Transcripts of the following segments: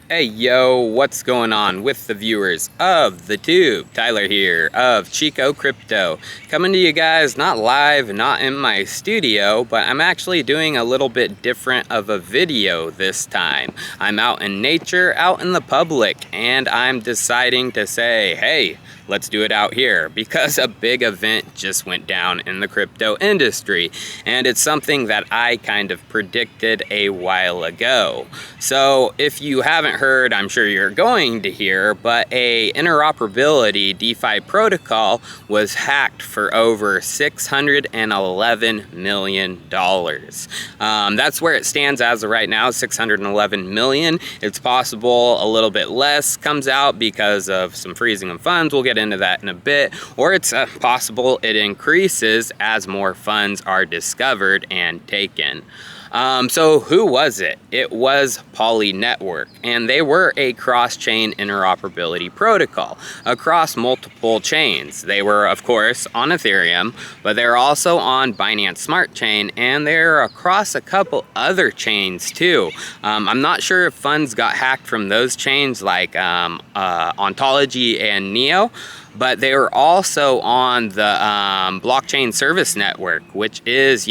Hey yo, what's going on with the viewers of the tube? Tyler here of Chico Crypto, coming to you guys not live, not in my studio, but I'm actually doing a little bit different of a video this time. I'm out in nature, out in the public, and I'm deciding to say, hey, let's do it out here because a big event just went down in the crypto industry, and it's something that I kind of predicted a while ago. So if you haven't heard, I'm sure you're going to hear, but a interoperability DeFi protocol was hacked for over $611 million. That's where it stands as of right now, $611 million. It's possible a little bit less comes out because of some freezing of funds. We'll get into that in a bit, or it's possible it increases as more funds are discovered and taken. So who was it? It was Poly Network, and they were a cross-chain interoperability protocol across multiple chains. They were, of course, on Ethereum, but they're also on Binance Smart Chain, and they're across a couple other chains too. I'm not sure if funds got hacked from those chains like Ontology and Neo, but they were also on the blockchain service network, which is,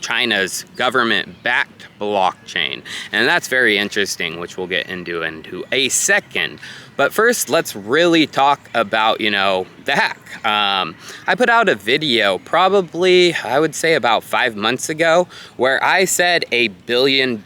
China's government-backed blockchain. And that's very interesting, which we'll get into a second. But first, let's really talk about, the hack. I put out a video probably, I would say about 5 months ago, where I said a $1 billion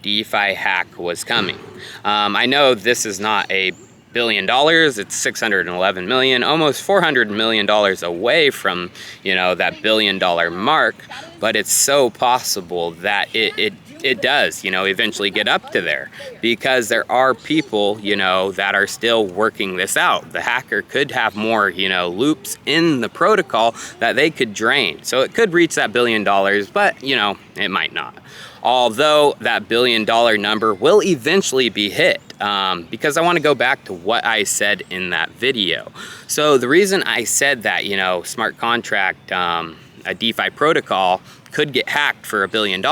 DeFi hack was coming. I know this is not a $1 billion, it's 611 million, almost $400 million away from, that $1 billion mark, but it's so possible that it does, eventually get up to there, because there are people, that are still working this out. The hacker could have more, loops in the protocol that they could drain. So it could reach that $1 billion, but, it might not. Although that $1 billion number will eventually be hit, because I want to go back to what I said in that video. So the reason I said that, smart contract, a DeFi protocol could get hacked for $1 billion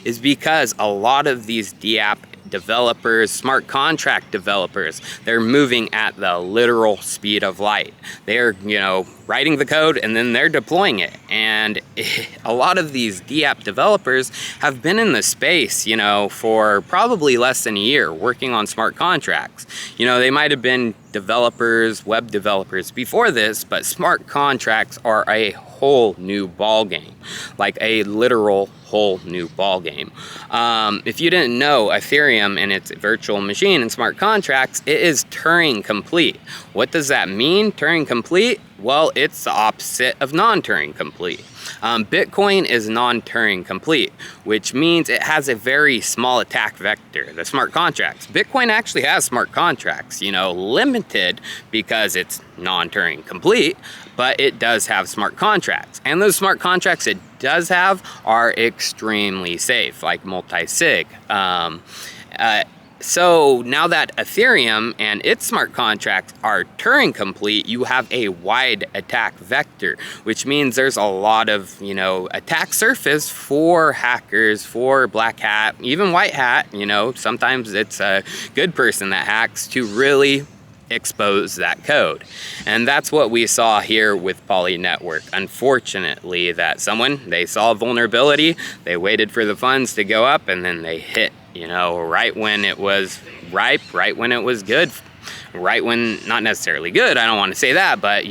is because a lot of these DApp developers, smart contract developers, they're moving at the literal speed of light. They're, writing the code and then they're deploying it. And a lot of these DApp developers have been in the space, for probably less than a year working on smart contracts. They might have been developers, web developers before this, but smart contracts are a whole new ball game, like a literal whole new ball game. If you didn't know, Ethereum and its virtual machine and smart contracts, it is Turing complete. What does that mean, Turing complete? Well, it's the opposite of non-Turing complete. Bitcoin is non-Turing complete, which means it has a very small attack vector, the smart contracts. Bitcoin actually has smart contracts, limited because it's non-Turing complete, but it does have smart contracts. And those smart contracts it does have are extremely safe, like multi-sig. So now that Ethereum and its smart contracts are Turing complete, you have a wide attack vector, which means there's a lot of, attack surface for hackers, for black hat, even white hat. Sometimes it's a good person that hacks to really expose that code. And that's what we saw here with Poly Network. Unfortunately, that they saw a vulnerability, they waited for the funds to go up, and then they hit, right when it was ripe, right when it was good, right when, not necessarily good, I don't want to say that, but,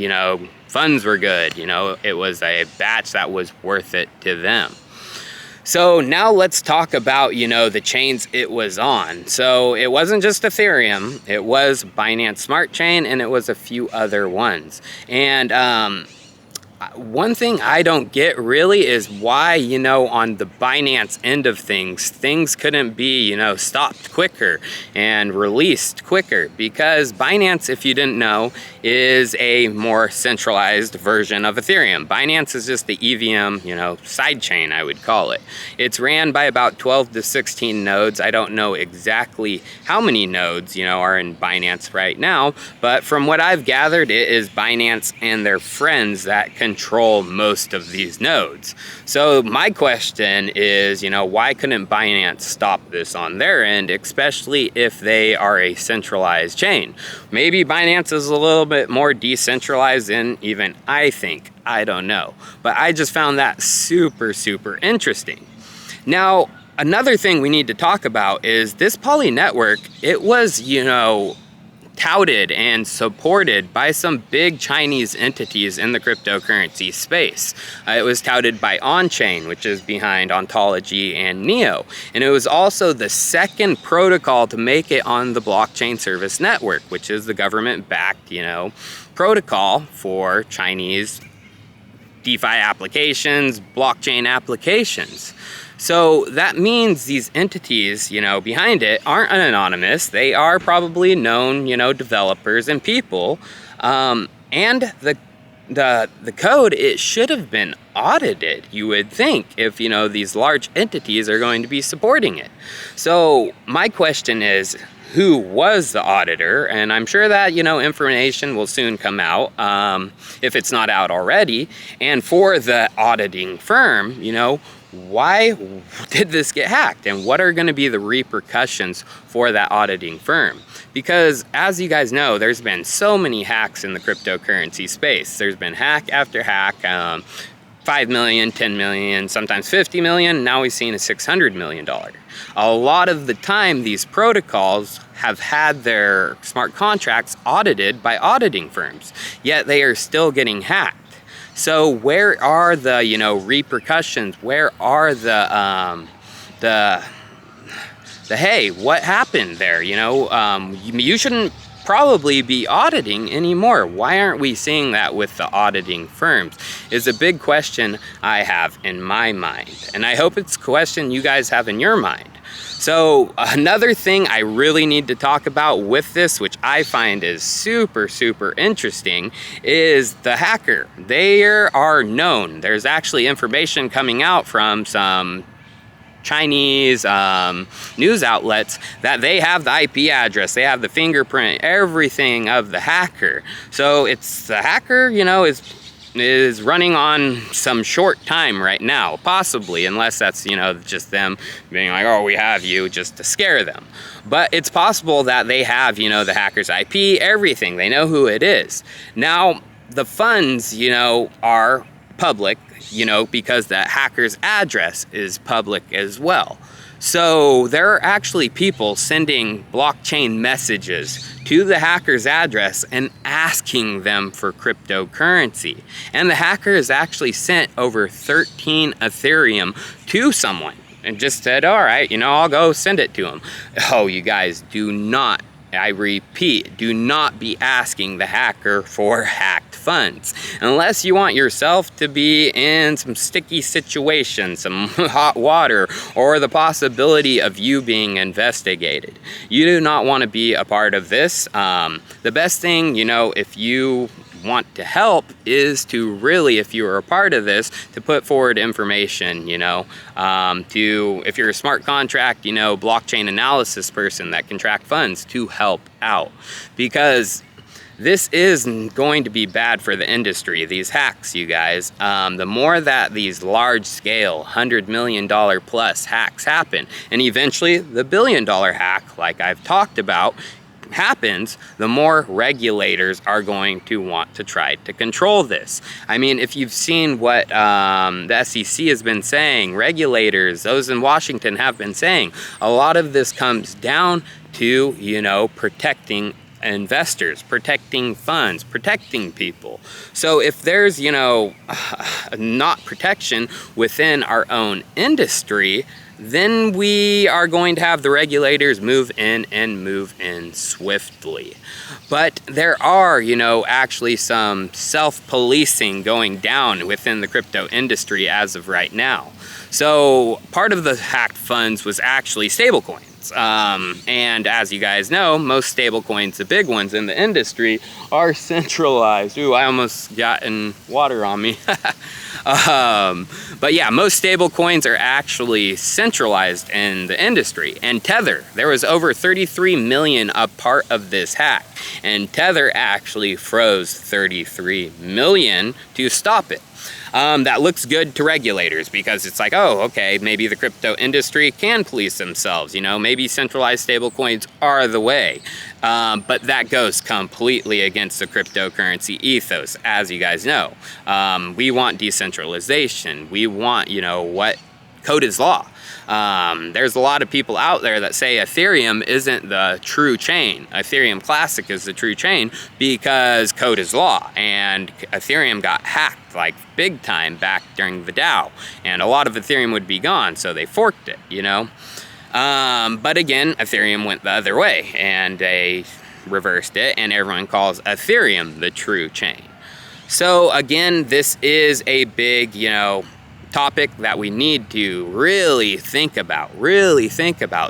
funds were good, it was a batch that was worth it to them. So now let's talk about, the chains it was on. So it wasn't just Ethereum, it was Binance Smart Chain, and it was a few other ones. And one thing I don't get really is why, on the Binance end of things couldn't be, stopped quicker and released quicker, because Binance, if you didn't know, is a more centralized version of Ethereum. Binance is just the EVM, sidechain, I would call it. It's ran by about 12 to 16 nodes. I don't know exactly how many nodes, are in Binance right now, but from what I've gathered, it is Binance and their friends that control control most of these nodes. So my question is, why couldn't Binance stop this on their end, especially if they are a centralized chain? Maybe Binance is a little bit more decentralized than even I think. I don't know. But I just found that super, super interesting. Now, another thing we need to talk about is this Poly network. It was, touted and supported by some big Chinese entities in the cryptocurrency space. It was touted by OnChain, which is behind Ontology and Neo. And it was also the second protocol to make it on the Blockchain Service Network, which is the government-backed, protocol for Chinese DeFi applications, blockchain applications. So that means these entities, behind it aren't anonymous. They are probably known, developers and people. And the code, it should have been audited, you would think, if, these large entities are going to be supporting it. So my question is, who was the auditor? And I'm sure that, information will soon come out, if it's not out already. And for the auditing firm, why did this get hacked? And what are going to be the repercussions for that auditing firm? Because as you guys know, there's been so many hacks in the cryptocurrency space. There's been hack after hack, 5 million, 10 million, sometimes 50 million. Now we've seen a $600 million. A lot of the time, these protocols have had their smart contracts audited by auditing firms, yet they are still getting hacked. So where are the, repercussions? Where are the hey, what happened there? You shouldn't probably be auditing anymore. Why aren't we seeing that with the auditing firms? Is a big question I have in my mind. And I hope it's a question you guys have in your mind. So another thing I really need to talk about with this, which I find is super, super interesting, is the hacker. They are known. There's actually information coming out from some Chinese news outlets that they have the IP address, they have the fingerprint, everything of the hacker. So it's the hacker, is running on some short time right now, possibly, unless that's, just them being like, oh, we have you, just to scare them. But it's possible that they have, the hacker's IP, everything. They know who it is. Now, the funds, are public, because the hacker's address is public as well. So there are actually people sending blockchain messages to the hacker's address and asking them for cryptocurrency. And the hacker has actually sent over 13 Ethereum to someone and just said, all right, I'll go send it to him. Oh, you guys, do not, I repeat, do not be asking the hacker for hacked funds unless you want yourself to be in some sticky situations, some hot water, or the possibility of you being investigated. You do not want to be a part of this. The best thing, if you want to help is to really, if you are a part of this, to put forward information, if you're a smart contract, blockchain analysis person that can track funds, to help out. Because this is going to be bad for the industry, these hacks, you guys. The more that these large scale $100 million plus hacks happen, and eventually the $1 billion hack, like I've talked about, happens, the more regulators are going to want to try to control this. I mean, if you've seen what the SEC has been saying, regulators, those in Washington have been saying, a lot of this comes down to, protecting investors, protecting funds, protecting people. So if there's, not protection within our own industry, then we are going to have the regulators move in and move in swiftly. But there are, actually some self-policing going down within the crypto industry as of right now. So part of the hacked funds was actually stablecoins. And as you guys know, most stablecoins, the big ones in the industry, are centralized. Ooh, I almost got in water on me. But yeah, most stable coins are actually centralized in the industry. And Tether, there was over 33 million a part of this hack. And Tether actually froze 33 million to stop it. That looks good to regulators because it's like, oh, okay, maybe the crypto industry can police themselves, you know, maybe centralized stablecoins are the way. But that goes completely against the cryptocurrency ethos, as you guys know. We want decentralization. We want, you know, what code is law. There's a lot of people out there that say Ethereum isn't the true chain. Ethereum Classic is the true chain because code is law, and Ethereum got hacked like big time back during the DAO, and a lot of Ethereum would be gone, so they forked it, you know. But again, Ethereum went the other way and they reversed it, and everyone calls Ethereum the true chain. So again, this is a big, you know, topic that we need to really think about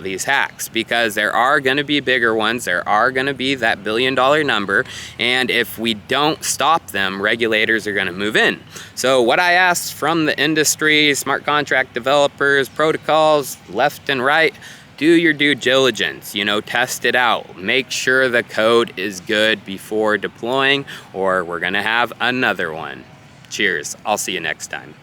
these hacks, because there are going to be bigger ones. There are going to be that $1 billion number, and if we don't stop them, regulators are going to move in. So what I asked from the industry, smart contract developers, protocols, left and right, do your due diligence, you know, test it out. Make sure the code is good before deploying, or we're going to have another one. Cheers. I'll see you next time.